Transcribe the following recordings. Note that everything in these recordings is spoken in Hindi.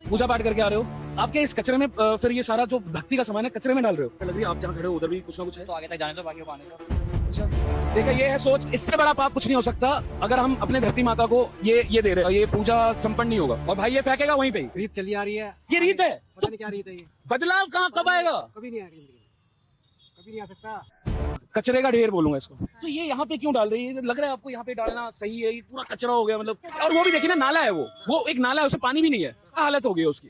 पूजा पाठ करके आ रहे हो, आपके इस कचरे में फिर ये सारा जो भक्ति का सामान है कचरे में डाल रहे हो। लग रही है आप जहाँ खड़े हो उधर भी कुछ ना कुछ है। तो आगे तक जाने तो बाकी पाने का। अच्छा, देखा ये है सोच, इससे बड़ा पाप कुछ नहीं हो सकता अगर हम अपने धरती माता को ये दे रहे हैं, ये पूजा संपन्न नहीं होगा और भाई ये फेंकेगा वहीं पे ही। रीत चली आ रही है, ये रीत है, पता नहीं क्या रीत है ये। बदलाव कहाँ कब आएगा? कभी नहीं आएगी, कभी नहीं आ सकता। कचरे का ढेर बोलूंगा इसको। तो ये यहाँ पे क्यों डाल रही है? लग रहा है आपको यहाँ पे डालना सही है? ये पूरा कचरा हो गया मतलब। और वो भी देखिए ना, नाला है वो एक नाला है, उसमें पानी भी नहीं है, क्या हालत हो गई है उसकी।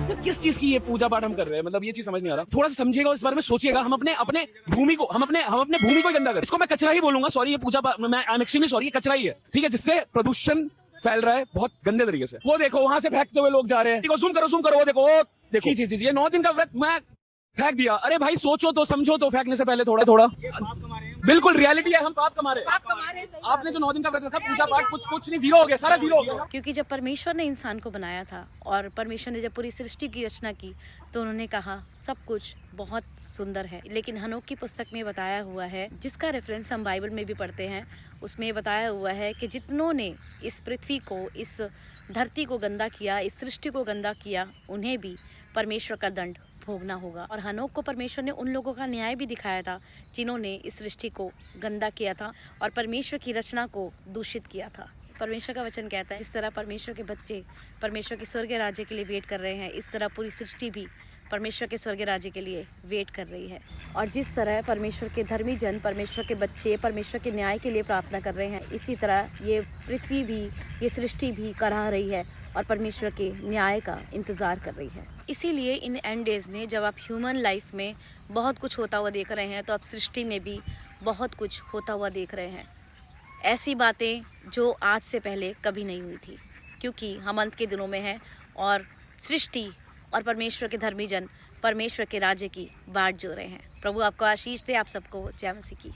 तो किस चीज की ये पूजा पाठ हम कर रहे हैं, मतलब ये चीज समझ नहीं आ रहा। थोड़ा सा समझिएगा, इस बारे में सोचिएगा। हम अपने भूमि को हम अपने भूमि को गंदा कर, इसको मैं कचरा ही बोलूंगा। सॉरी, ये पूजा मैं आई एम एक्सट्रीमली सॉरी, ये कचरा ही है, ठीक है, जिससे प्रदूषण फैल रहा है बहुत गंदे तरीके से। वो देखो वहां से फेंकते हुए लोग जा रहे हैं। देखो, जूम करो, वो देखो चीज ये 9 दिन का व्रत मैं फेंक दिया। अरे भाई सोचो तो, समझो तो, फेंकने से पहले थोड़ा बिल्कुल रियलिटी है, हम पाप कमा रहे हैं। आपने जो 9 दिन का व्रत रखा, पूजा पाठ कुछ नहीं, जीरो हो गया, सारा जीरो हो गया। क्योंकि जब परमेश्वर ने इंसान को बनाया था और परमेश्वर ने जब पूरी सृष्टि की रचना की तो उन्होंने कहा सब कुछ बहुत सुंदर है। लेकिन हनोक की पुस्तक में बताया हुआ है, जिसका रेफरेंस हम बाइबल में भी पढ़ते हैं, उसमें बताया हुआ है कि जितनों ने इस पृथ्वी को, इस धरती को गंदा किया, इस सृष्टि को गंदा किया, उन्हें भी परमेश्वर का दंड भोगना होगा। और हनोक को परमेश्वर ने उन लोगों का न्याय भी दिखाया था जिन्होंने इस सृष्टि को गंदा किया था और परमेश्वर की रचना को दूषित किया था। परमेश्वर का वचन कहता है, जिस तरह परमेश्वर के बच्चे परमेश्वर के स्वर्ग राज्य के लिए वेट कर रहे हैं, इस तरह पूरी सृष्टि भी परमेश्वर के स्वर्ग राज्य के लिए वेट कर रही है। और जिस तरह परमेश्वर के धर्मी जन, परमेश्वर के बच्चे परमेश्वर के न्याय के लिए प्रार्थना कर रहे हैं, इसी तरह ये पृथ्वी भी, ये सृष्टि भी कराह रही है और परमेश्वर के न्याय का इंतज़ार कर रही है। इसीलिए इन एंड डेज़ में जब आप ह्यूमन लाइफ में बहुत कुछ होता हुआ देख रहे हैं, तो आप सृष्टि में भी बहुत कुछ होता हुआ देख रहे हैं। ऐसी बातें जो आज से पहले कभी नहीं हुई थी, क्योंकि हम अंत के दिनों में हैं और सृष्टि और परमेश्वर के धर्मी जन परमेश्वर के राज्य की बाट जो रहे हैं। प्रभु आपको आशीष दे, आप सबको जय मसीह की।